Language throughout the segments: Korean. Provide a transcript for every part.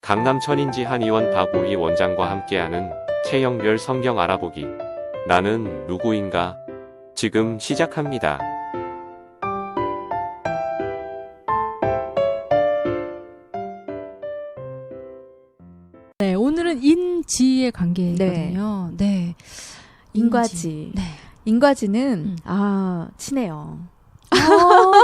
강남 천인지 한의원 박우희 원장과 함께하는 체형별 성경 알아보기. 나는 누구인가? 지금 시작합니다. 네, 오늘은 인지의 관계거든요. 네. 인과지. 네. 인과지는 친해요.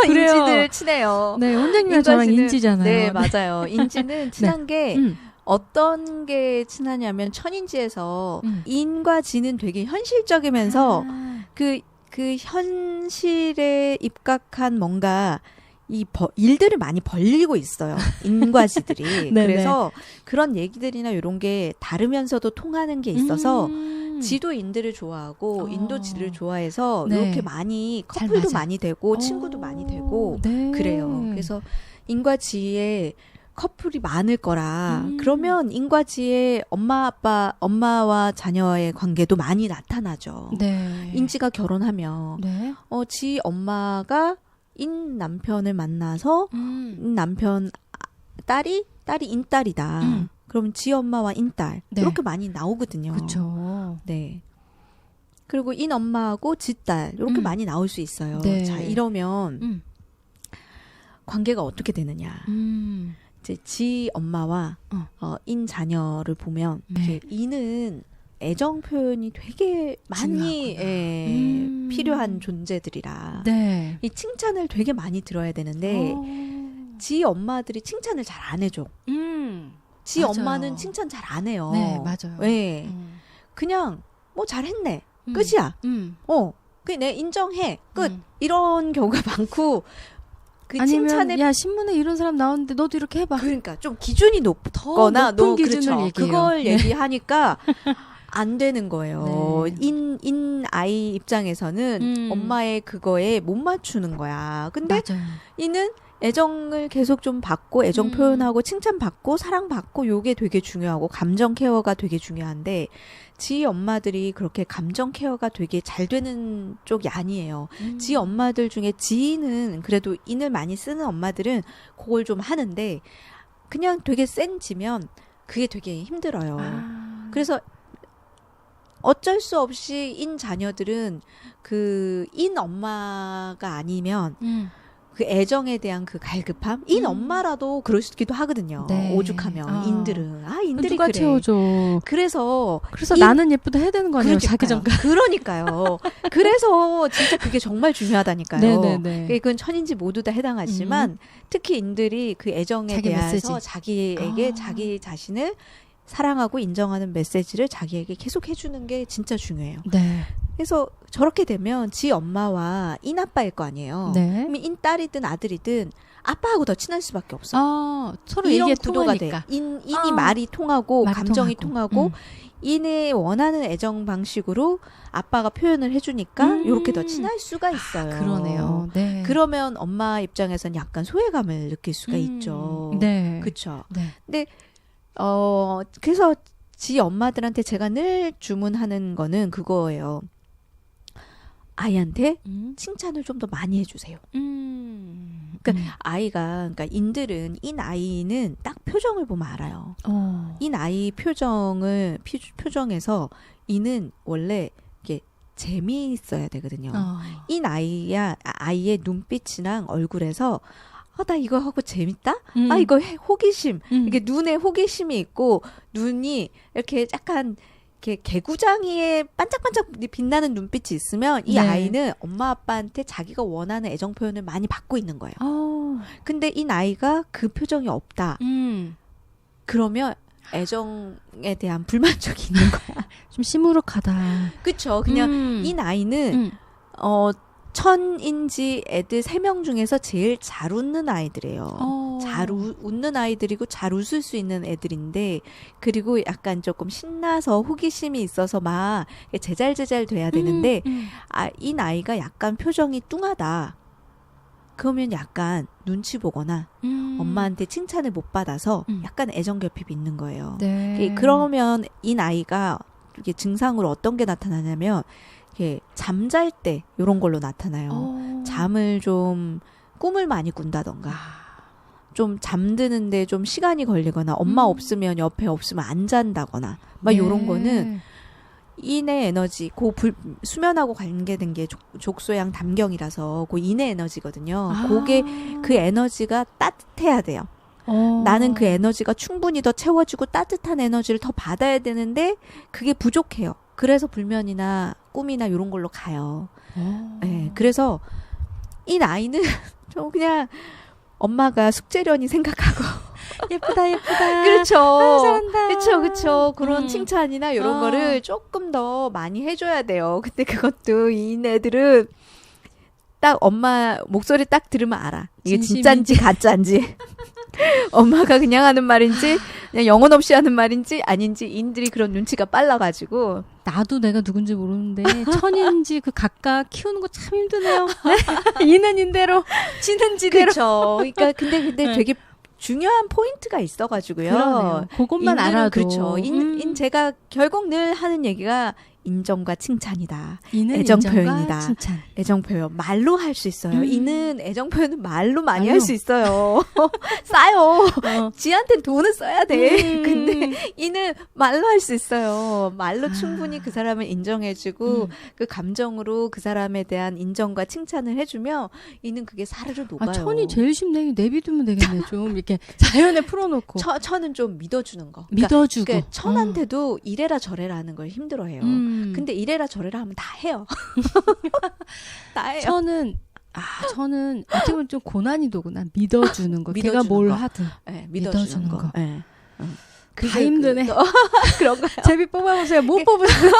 그래요? 인지들 친해요. 네, 원장님이랑 저랑 인지잖아요. 네, 맞아요. 인지는 친한 게 음. 어떤 게 친하냐면 천인지에서 인과 지는 되게 현실적이면서 그 현실에 입각한 뭔가 일들을 많이 벌리고 있어요. 인과지들이. 네네. 그래서 그런 얘기들이나 이런 게 다르면서도 통하는 게 있어서 지도 인들을 좋아하고 인도 지를 좋아해서 네. 이렇게 많이 잘 커플도 맞아. 많이 되고 친구도 많이 되고 네. 그래요. 그래서 인과지에 커플이 많을 거라 그러면 인과지에 엄마와 자녀의 관계도 많이 나타나죠. 네. 인지가 결혼하면 네. 지 엄마가 인 남편을 만나서 남편 딸이 인딸이다. 그러면 지 엄마와 인딸 네. 이렇게 많이 나오거든요. 그렇죠. 네. 그리고 인 엄마하고 지 딸 이렇게 많이 나올 수 있어요. 네. 자, 이러면 관계가 어떻게 되느냐? 이제 지 엄마와 인 자녀를 보면 네. 인은 애정 표현이 되게 많이 필요한 존재들이라 네. 이 칭찬을 되게 많이 들어야 되는데 지 엄마들이 칭찬을 잘 안 해줘. 지 맞아요. 엄마는 칭찬 잘 안 해요. 네, 맞아요. 네. 그냥 뭐 잘했네. 끝이야. 그냥 내 인정해. 끝. 이런 경우가 많고 그 아니면 칭찬에 야 신문에 이런 사람 나오는데 너도 이렇게 해봐. 그러니까 좀 기준이 높거나 높은 기준을 얘기해요. 그걸 네. 얘기하니까 안 되는 거예요. 네. 인 아이 입장에서는 엄마의 그거에 못 맞추는 거야. 근데 맞아요. 이는 애정을 계속 좀 받고 애정 표현하고 칭찬받고 사랑받고 요게 되게 중요하고 감정 케어가 되게 중요한데 지 엄마들이 그렇게 감정 케어가 되게 잘 되는 쪽이 아니에요. 지 엄마들 중에 지는 그래도 인을 많이 쓰는 엄마들은 그걸 좀 하는데 그냥 되게 센 지면 그게 되게 힘들어요. 그래서 어쩔 수 없이 인 자녀들은 그 인 엄마가 아니면 그 애정에 대한 그 갈급함 인 엄마라도 그럴 수도 하거든요. 네. 오죽하면 인들은 인들이 누가 그래. 채워줘. 그래서 나는 예쁘다 해야 되는 거 아니에요? 자기 전까지. 그러니까요. 그래서 진짜 그게 정말 중요하다니까요. 네네네. 그건 천인지 모두 다 해당하지만 특히 인들이 그 애정에 자기 대해서 메시지. 자기에게 자기 자신을 사랑하고 인정하는 메시지를 자기에게 계속 해주는 게 진짜 중요해요. 네. 그래서 저렇게 되면 지 엄마와 인 아빠일 거 아니에요. 네. 그러면 인 딸이든 아들이든 아빠하고 더 친할 수밖에 없어. 서로 이런 얘기에 구도가 통하니까. 돼. 인이 말이 통하고 말이 감정이 통하고. 통하고 인의 원하는 애정 방식으로 아빠가 표현을 해주니까 이렇게 더 친할 수가 있어요. 그러네요. 네. 그러면 엄마 입장에서는 약간 소외감을 느낄 수가 있죠. 네. 그렇죠. 네. 근데 그래서 지 엄마들한테 제가 늘 주문하는 거는 그거예요. 아이한테 칭찬을 좀 더 많이 해주세요. 그러니까 그러니까 인들은 인 아이는 딱 표정을 보면 알아요. 인 아이 표정에서 인은 원래 이게 재미있어야 되거든요. 인 아이의 눈빛이랑 얼굴에서 나 이거 하고 재밌다? 이거 호기심. 이게 눈에 호기심이 있고 눈이 이렇게 약간 이렇게 개구장이에 반짝반짝 빛나는 눈빛이 있으면 이 네. 아이는 엄마 아빠한테 자기가 원하는 애정 표현을 많이 받고 있는 거예요. 근데 이 아이가 그 표정이 없다. 그러면 애정에 대한 불만족이 있는 거야. 좀 시무룩하다. 그쵸. 그냥 이 아이는 천인지 애들 3명 중에서 제일 잘 웃는 아이들이에요. 잘 웃는 아이들이고 잘 웃을 수 있는 애들인데 그리고 약간 조금 신나서 호기심이 있어서 막 제잘제잘 돼야 되는데 이 아이가 약간 표정이 뚱하다. 그러면 약간 눈치 보거나 엄마한테 칭찬을 못 받아서 약간 애정결핍이 있는 거예요. 네. 그러면 이 아이가 이게 증상으로 어떤 게 나타나냐면 이렇게 잠잘 때 이런 걸로 나타나요. 잠을 좀 꿈을 많이 꾼다던가 좀 잠드는데 좀 시간이 걸리거나 엄마 없으면 옆에 없으면 안 잔다거나 막 요런 거는 인의 에너지, 수면하고 관계된 게 족소양 담경이라서 그 인의 에너지거든요. 그게 그 에너지가 따뜻해야 돼요. 나는 그 에너지가 충분히 더 채워지고 따뜻한 에너지를 더 받아야 되는데 그게 부족해요. 그래서 불면이나 꿈이나 이런 걸로 가요. 네, 그래서 이 나이는 좀 그냥 엄마가 숙제련이 생각하고 예쁘다 예쁘다. 그렇죠. 잘한다. 그렇죠. 그런 칭찬이나 이런 거를 조금 더 많이 해줘야 돼요. 근데 그것도 이 애들은 딱 엄마 목소리 딱 들으면 알아. 이게 진짜인지 가짜인지. 엄마가 그냥 하는 말인지 그냥 영혼 없이 하는 말인지 아닌지 인들이 그런 눈치가 빨라가지고 나도 내가 누군지 모르는데 천인지 그 각각 키우는 거 참 힘드네요. 이는 인대로 지는 지대로. 그렇죠. 그러니까 근데 네. 되게 중요한 포인트가 있어가지고요. 그러네요. 그것만 알아도. 그렇죠. 제가 결국 늘 하는 얘기가 인정과 칭찬이다. 이는 애정 인정과 표현이다. 칭찬. 애정 표현 말로 할 수 있어요. 이는 애정 표현은 말로 많이 말로. 할 수 있어요. 싸요. 지한테 돈은 써야 돼. 근데 이는 말로 할 수 있어요. 말로 충분히 그 사람을 인정해주고 그 감정으로 그 사람에 대한 인정과 칭찬을 해주면 이는 그게 사르르 녹아요. 천이 제일 쉽네. 내비두면 되겠네. 좀 이렇게 자연에 풀어놓고. 천은 좀 믿어주는 거. 믿어주고. 그러니까 천한테도 이래라 저래라 하는 걸 힘들어해요. 근데 이래라 저래라 하면 다 해요. 다 해요. 저는 어떻게 보면 좀 고난이도구나. 믿어주는 거. 걔가 믿어주는 뭘 거. 하든. 네, 믿어주는 거. 네. 다 힘드네. 그런가요? 제비 뽑아보세요. 못 뽑으세요.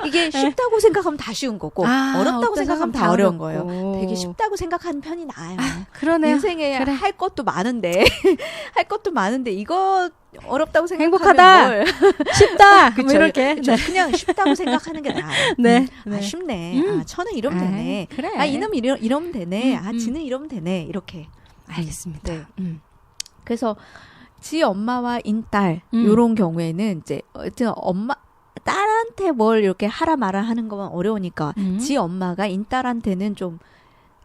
이게 쉽다고 생각하면 다 쉬운 거고 어렵다고 생각하면 다 어려운 어렵고. 거예요. 되게 쉽다고 생각하는 편이 나아요. 그러네요. 인생에 그래. 할 것도 많은데 이거 어렵다고 생각하면 행복하다. 뭘. 쉽다. 그쵸, 뭐 이렇게. 그쵸. 그냥 쉽다고 생각하는 게 나아요. 네. 아, 쉽네. 천은 이러면 되네. 그래. 아, 이놈 이러면 되네. 지는 이러면 되네. 이렇게. 알겠습니다. 네. 그래서 지 엄마와 인딸 요런 경우에는 이제 하여튼 딸한테 뭘 이렇게 하라 마라 하는 건 어려우니까 지 엄마가 인딸한테는 좀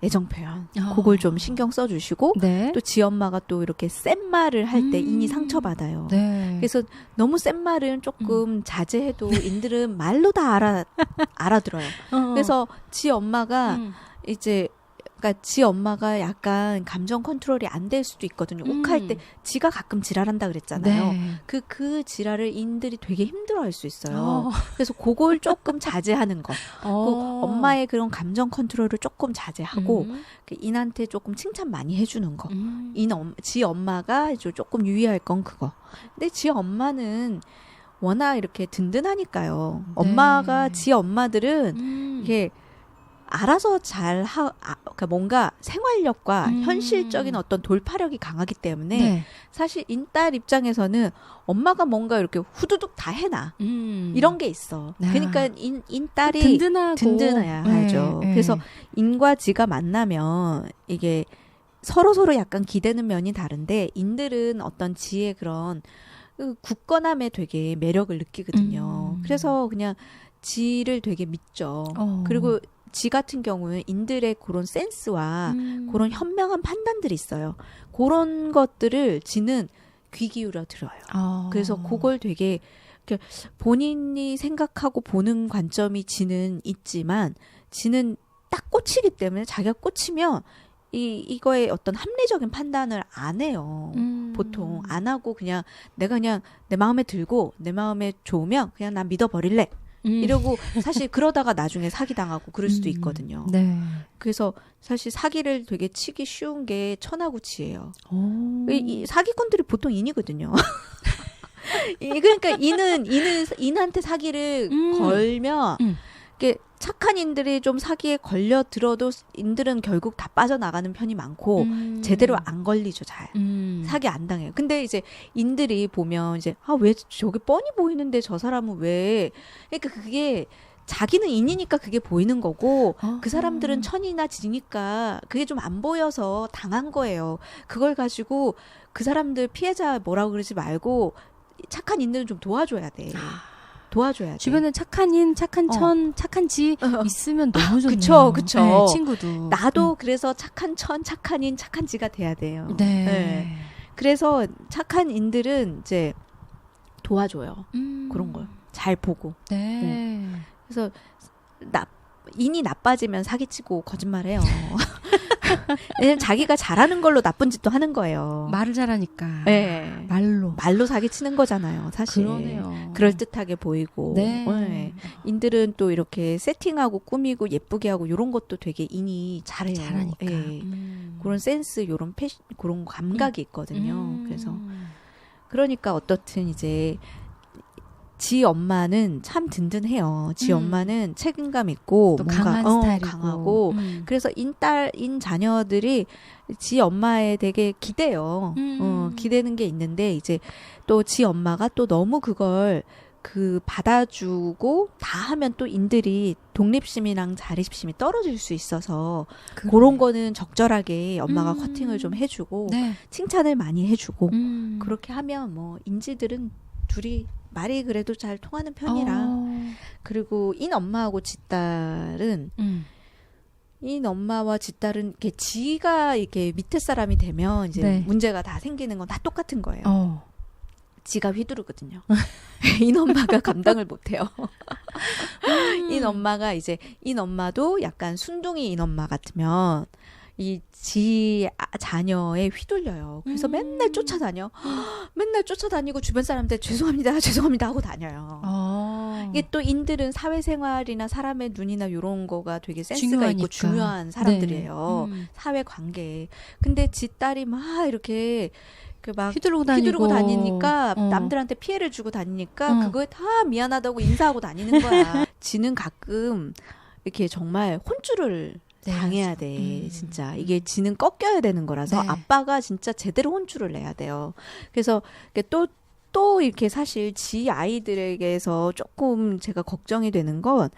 애정 표현 그걸 좀 신경 써주시고 네. 또 지 엄마가 또 이렇게 센 말을 할 때 인이 상처받아요. 네. 그래서 너무 센 말은 조금 자제해도 인들은 말로 다 알아들어요. 그래서 지 엄마가 이제 그러니까 지 엄마가 약간 감정 컨트롤이 안 될 수도 있거든요. 욱할 때 지가 가끔 지랄한다 그랬잖아요. 네. 그 지랄을 인들이 되게 힘들어할 수 있어요. 그래서 그걸 조금 자제하는 거. 그 엄마의 그런 감정 컨트롤을 조금 자제하고 그 인한테 조금 칭찬 많이 해주는 거. 지 엄마가 조금 유의할 건 그거. 근데 지 엄마는 워낙 이렇게 든든하니까요. 네. 엄마가 지 엄마들은 이게 알아서 그러니까 뭔가 생활력과 현실적인 어떤 돌파력이 강하기 때문에 네. 사실 인딸 입장에서는 엄마가 뭔가 이렇게 후두둑 다 해놔. 이런 게 있어. 그러니까 인딸이 든든해야 하죠. 네. 그래서 인과 지가 만나면 이게 서로 약간 기대는 면이 다른데 인들은 어떤 지의 그런 굳건함에 되게 매력을 느끼거든요. 그래서 그냥 지를 되게 믿죠. 그리고 지 같은 경우는 인들의 그런 센스와 그런 현명한 판단들이 있어요. 그런 것들을 지는 귀 기울여 들어요. 그래서 그걸 되게 본인이 생각하고 보는 관점이 지는 있지만 지는 딱 꽂히기 때문에 자기가 꽂히면 이거의 어떤 합리적인 판단을 안 해요. 보통 안 하고 그냥 내가 그냥 내 마음에 들고 내 마음에 좋으면 그냥 난 믿어버릴래. 이러고 사실 그러다가 나중에 사기당하고 그럴 수도 있거든요. 네. 그래서 사실 사기를 되게 치기 쉬운 게 천하구치예요. 이 사기꾼들이 보통 인이거든요. 그러니까 인한테 사기를 걸면 이게 착한 인들이 좀 사기에 걸려 들어도 인들은 결국 다 빠져나가는 편이 많고 제대로 안 걸리죠. 잘 사기 안 당해요. 근데 이제 인들이 보면 이제 왜 저게 뻔히 보이는데 저 사람은 왜 그러니까 그게 자기는 인이니까 그게 보이는 거고 그 사람들은 천이나 지니까 그게 좀 안 보여서 당한 거예요. 그걸 가지고 그 사람들 피해자 뭐라고 그러지 말고 착한 인들은 좀 도와줘야 돼. 도와줘야 돼. 주변에 착한 인, 착한 천, 착한 지 있으면 너무 좋네요. 그쵸, 그쵸. 네, 친구도. 나도 그래서 착한 천, 착한 인, 착한 지가 돼야 돼요. 네. 네. 그래서 착한 인들은 이제 도와줘요. 그런 걸. 잘 보고. 네. 그래서 인이 나빠지면 사기치고 거짓말해요. 왜냐면 자기가 잘하는 걸로 나쁜 짓도 하는 거예요. 말을 잘하니까. 네. 말로 사기치는 거잖아요, 사실. 그러네요. 그럴듯하게 보이고. 네. 네. 인들은 또 이렇게 세팅하고 꾸미고 예쁘게 하고 이런 것도 되게 인이 잘해요. 잘하니까. 예. 그런 센스, 이런 패션, 그런 감각이 있거든요. 그래서 그러니까 어떻든 이제 지 엄마는 참 든든해요. 지 엄마는 책임감 있고 또 뭔가 강한 스타일이고. 강하고 그래서 인 자녀들이 지 엄마에 되게 기대요. 기대는 게 있는데 이제 또 지 엄마가 또 너무 그걸 받아주고 다 하면 또 인들이 독립심이랑 자립심이 떨어질 수 있어서 그런 거는 적절하게 엄마가 커팅을 좀 해주고 네. 칭찬을 많이 해주고 그렇게 하면 뭐 인지들은 둘이 말이 그래도 잘 통하는 편이라. 그리고 인 엄마하고 지 딸은 인 엄마와 지 딸은 이렇게 지가 이렇게 밑에 사람이 되면 이제 네. 문제가 다 생기는 건 다 똑같은 거예요. 지가 휘두르거든요. 인 엄마가 감당을 못해요. 인 엄마도 약간 순둥이 인 엄마 같으면 이 지 자녀에 휘둘려요. 그래서 맨날 쫓아다녀. 맨날 쫓아다니고 주변 사람들 죄송합니다, 죄송합니다 하고 다녀요. 이게 또 인들은 사회생활이나 사람의 눈이나 이런 거가 되게 센스가 있고 중요한 사람들이에요. 네. 사회 관계. 근데 지 딸이 막 이렇게 막 휘두르고 다니니까 남들한테 피해를 주고 다니니까 그거에 다 미안하다고 인사하고 다니는 거야. 지는 가끔 이렇게 정말 혼쭐을 당해야 돼. 진짜 이게 지는 꺾여야 되는 거라서 네. 아빠가 진짜 제대로 혼쭐을 내야 돼요. 그래서 또 이렇게 사실 지 아이들에게서 조금 제가 걱정이 되는 건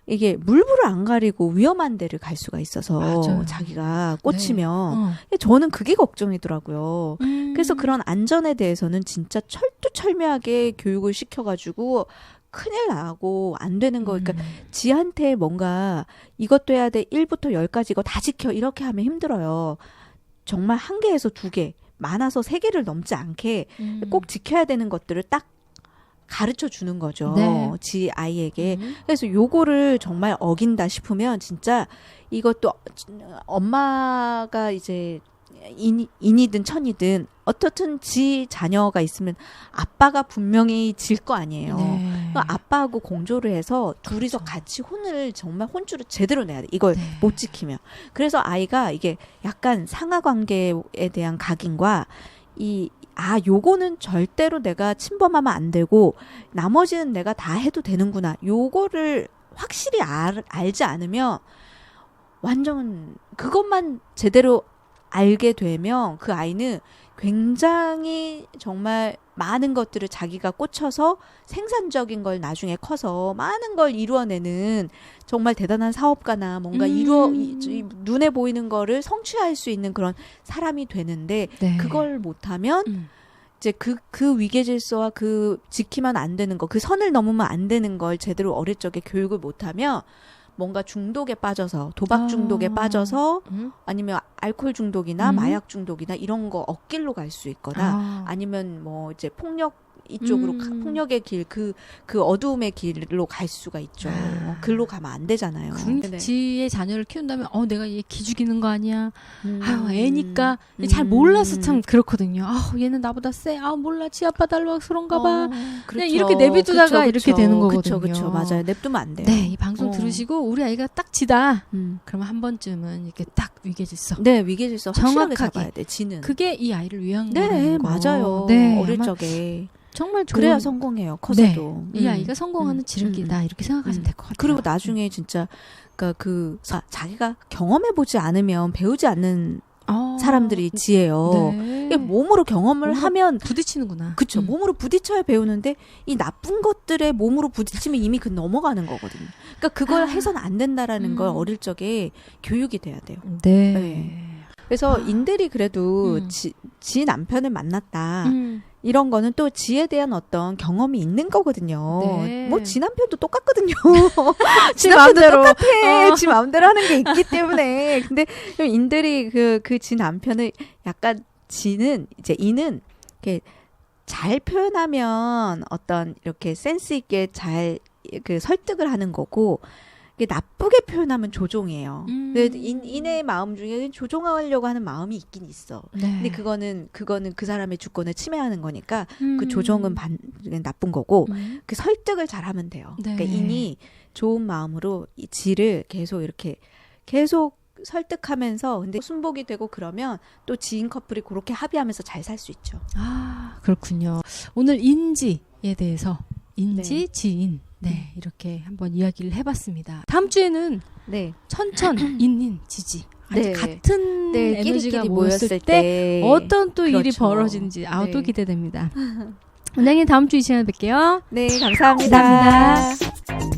이게 물불을 안 가리고 위험한 데를 갈 수가 있어서 맞아요. 자기가 꽂히면 네. 저는 그게 걱정이더라고요. 그래서 그런 안전에 대해서는 진짜 철두철미하게 교육을 시켜가지고 큰일 나고 안 되는 거. 그러니까 지한테 뭔가 이것도 해야 돼. 1부터 10까지 이거 다 지켜. 이렇게 하면 힘들어요. 정말 1개에서 2개, 많아서 3개를 넘지 않게 꼭 지켜야 되는 것들을 딱 가르쳐 주는 거죠. 네. 지 아이에게. 그래서 요거를 정말 어긴다 싶으면 진짜 이것도 엄마가 이제 인이든 천이든 어떻든 지 자녀가 있으면 아빠가 분명히 질 거 아니에요. 네. 그러니까 아빠하고 공조를 해서 둘이서 같이 정말 혼쭐을 제대로 내야 돼. 이걸 못 지키면. 그래서 아이가 이게 약간 상하 관계에 대한 각인과 요거는 절대로 내가 침범하면 안 되고 나머지는 내가 다 해도 되는구나. 요거를 확실히 알지 않으면 완전 그것만 제대로 알게 되면 그 아이는 굉장히 정말 많은 것들을 자기가 꽂혀서 생산적인 걸 나중에 커서 많은 걸 이루어내는 정말 대단한 사업가나 뭔가 눈에 보이는 거를 성취할 수 있는 그런 사람이 되는데 네. 그걸 못하면 이제 그 위계질서와 그 지키면 안 되는 거, 그 선을 넘으면 안 되는 걸 제대로 어릴 적에 교육을 못하면 뭔가 중독에 빠져서 도박 중독에 빠져서 아니면 알코올 중독이나 마약 중독이나 이런 거 억길로 갈 수 있거나 아니면 뭐 이제 폭력 이쪽으로 폭력의 길, 그 어두움의 길로 갈 수가 있죠. 글로 가면 안 되잖아요. 그러니까 지의 자녀를 키운다면 내가 얘 기죽이는 거 아니야. 아유, 애니까 잘 몰라서 참 그렇거든요. 얘는 나보다 세. 몰라. 지 아빠 닮아서 그런가 봐. 그냥 이렇게 내비두다가 이렇게 되는 거거든요. 그렇죠. 맞아요. 냅두면 안 돼요. 네, 이 방송 들으시고 우리 아이가 딱 지다. 그러면 한 번쯤은 이렇게 딱 위계질서. 네, 위계질서 확실하게 정확하게 잡아야 돼. 지는. 그게 이 아이를 위한 네, 거라는 거. 맞아요. 네, 어릴 아마 적에. 정말 좋은 그래야 성공해요. 커서도. 이 아이가 성공하는 지름길이다 이렇게 생각하시면 될 것 같아요. 그리고 나중에 진짜 그러니까 자기가 경험해 보지 않으면 배우지 않는 사람들이 지혜요. 네. 이게 몸으로 경험을 하면 부딪히는구나. 그렇죠. 몸으로 부딪혀야 배우는데 이 나쁜 것들에 몸으로 부딪히면 이미 넘어가는 거거든요. 그러니까 그걸 해서는 안 된다라는 걸 어릴 적에 교육이 돼야 돼요. 네. 그래서 인들이 그래도 지 남편을 만났다. 이런 거는 또 지에 대한 어떤 경험이 있는 거거든요. 네. 뭐 지 남편도 똑같거든요. 지 지 남편도 마음대로. 똑같아. 지 마음대로 하는 게 있기 때문에. 근데 좀 인들이 그 지 남편을 약간 지는 이제 이는 이렇게 잘 표현하면 어떤 이렇게 센스 있게 잘 그 설득을 하는 거고 이게 나쁘게 표현하면 조종이에요. 인의 마음 중에 조종하려고 하는 마음이 있긴 있어. 네. 근데 그거는 그 사람의 주권을 침해하는 거니까 그 조종은 나쁜 거고 그 설득을 잘하면 돼요. 네. 그러니까 인이 좋은 마음으로 이 지를 계속 이렇게 계속 설득하면서 근데 순복이 되고 그러면 또 지인 커플이 그렇게 합의하면서 잘 살 수 있죠. 아, 그렇군요. 오늘 인지에 대해서 인지, 네. 지인. 네, 이렇게 한번 이야기를 해봤습니다. 다음 주에는 네. 천천, 인인, 지지. 아주 네. 같은 네, 에너지가 끼리끼리 모였을 때 어떤 또 일이 그렇죠. 벌어지는지 또 네. 기대됩니다. 원장님 다음 주 이 시간에 뵐게요. 네, 감사합니다. 감사합니다.